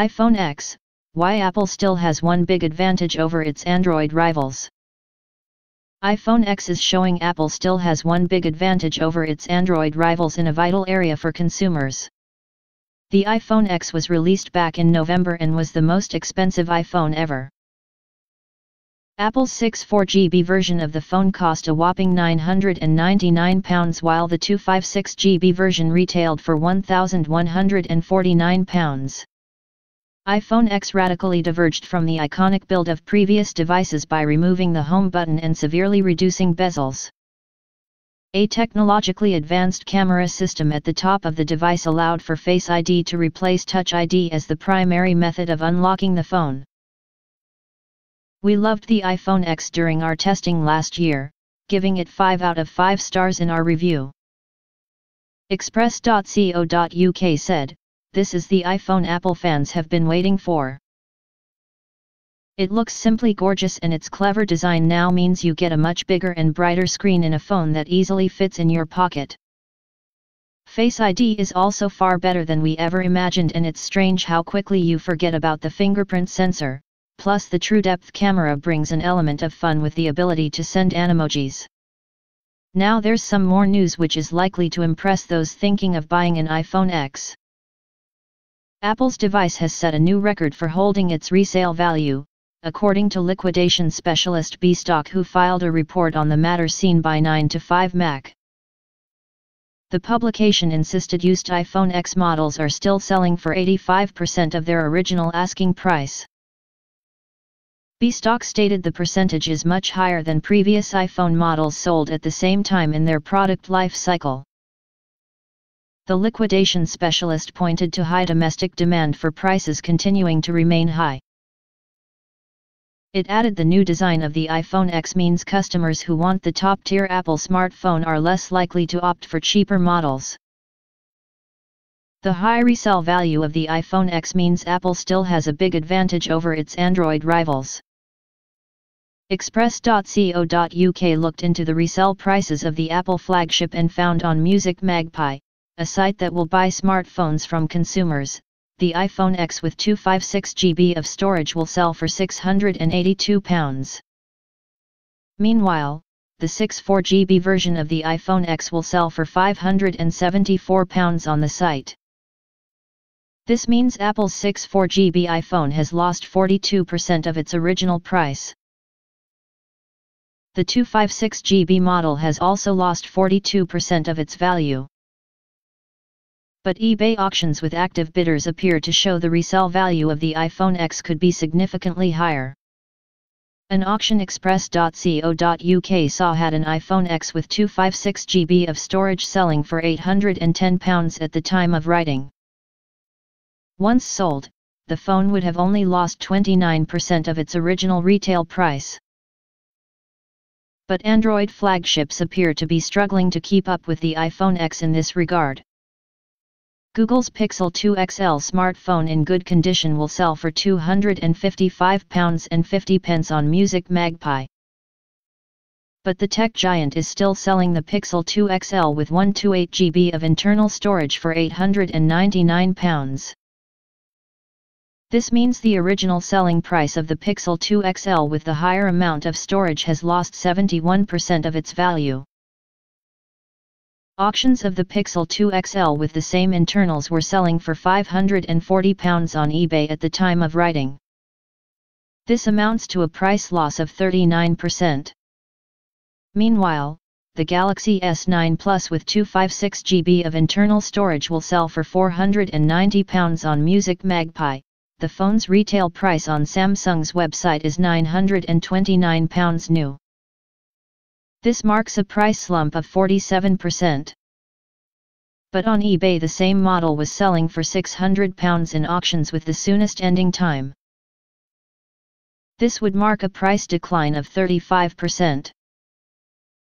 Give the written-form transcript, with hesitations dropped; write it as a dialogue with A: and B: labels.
A: iPhone X, why Apple still has one big advantage over its Android rivals. iPhone X is showing Apple still has one big advantage over its Android rivals in a vital area for consumers. The iPhone X was released back in November and was the most expensive iPhone ever. Apple's 64GB version of the phone cost a whopping £999 while the 256GB version retailed for £1,149. iPhone X radically diverged from the iconic build of previous devices by removing the home button and severely reducing bezels. A technologically advanced camera system at the top of the device allowed for Face ID to replace Touch ID as the primary method of unlocking the phone. We loved the iPhone X during our testing last year, giving it 5 out of 5 stars in our review. Express.co.uk said, "This is the iPhone Apple fans have been waiting for. It looks simply gorgeous and its clever design now means you get a much bigger and brighter screen in a phone that easily fits in your pocket. Face ID is also far better than we ever imagined and it's strange how quickly you forget about the fingerprint sensor, plus the TrueDepth camera brings an element of fun with the ability to send Animojis. Now there's some more news which is likely to impress those thinking of buying an iPhone X. Apple's device has set a new record for holding its resale value, according to liquidation specialist B-Stock who filed a report on the matter seen by 9to5Mac. The publication insisted used iPhone X models are still selling for 85% of their original asking price. B-Stock stated the percentage is much higher than previous iPhone models sold at the same time in their product life cycle. The liquidation specialist pointed to high domestic demand for prices continuing to remain high. It added the new design of the iPhone X means customers who want the top-tier Apple smartphone are less likely to opt for cheaper models. The high resale value of the iPhone X means Apple still has a big advantage over its Android rivals. Express.co.uk looked into the resale prices of the Apple flagship and found on Music Magpie, a site that will buy smartphones from consumers, the iPhone X with 256GB of storage will sell for £682. Meanwhile, the 64GB version of the iPhone X will sell for £574 on the site. This means Apple's 64GB iPhone has lost 42% of its original price. The 256GB model has also lost 42% of its value. But eBay auctions with active bidders appear to show the resale value of the iPhone X could be significantly higher. An auction Express.co.uk saw had an iPhone X with 256GB of storage selling for £810 at the time of writing. Once sold, the phone would have only lost 29% of its original retail price. But Android flagships appear to be struggling to keep up with the iPhone X in this regard. Google's Pixel 2 XL smartphone in good condition will sell for £255.50 on Music Magpie. But the tech giant is still selling the Pixel 2 XL with 128GB of internal storage for £899. This means the original selling price of the Pixel 2 XL with the higher amount of storage has lost 71% of its value. Auctions of the Pixel 2 XL with the same internals were selling for £540 on eBay at the time of writing. This amounts to a price loss of 39%. Meanwhile, the Galaxy S9 Plus with 256GB of internal storage will sell for £490 on Music Magpie. The phone's retail price on Samsung's website is £929 new. This marks a price slump of 47%. But on eBay the same model was selling for £600 in auctions with the soonest ending time. This would mark a price decline of 35%.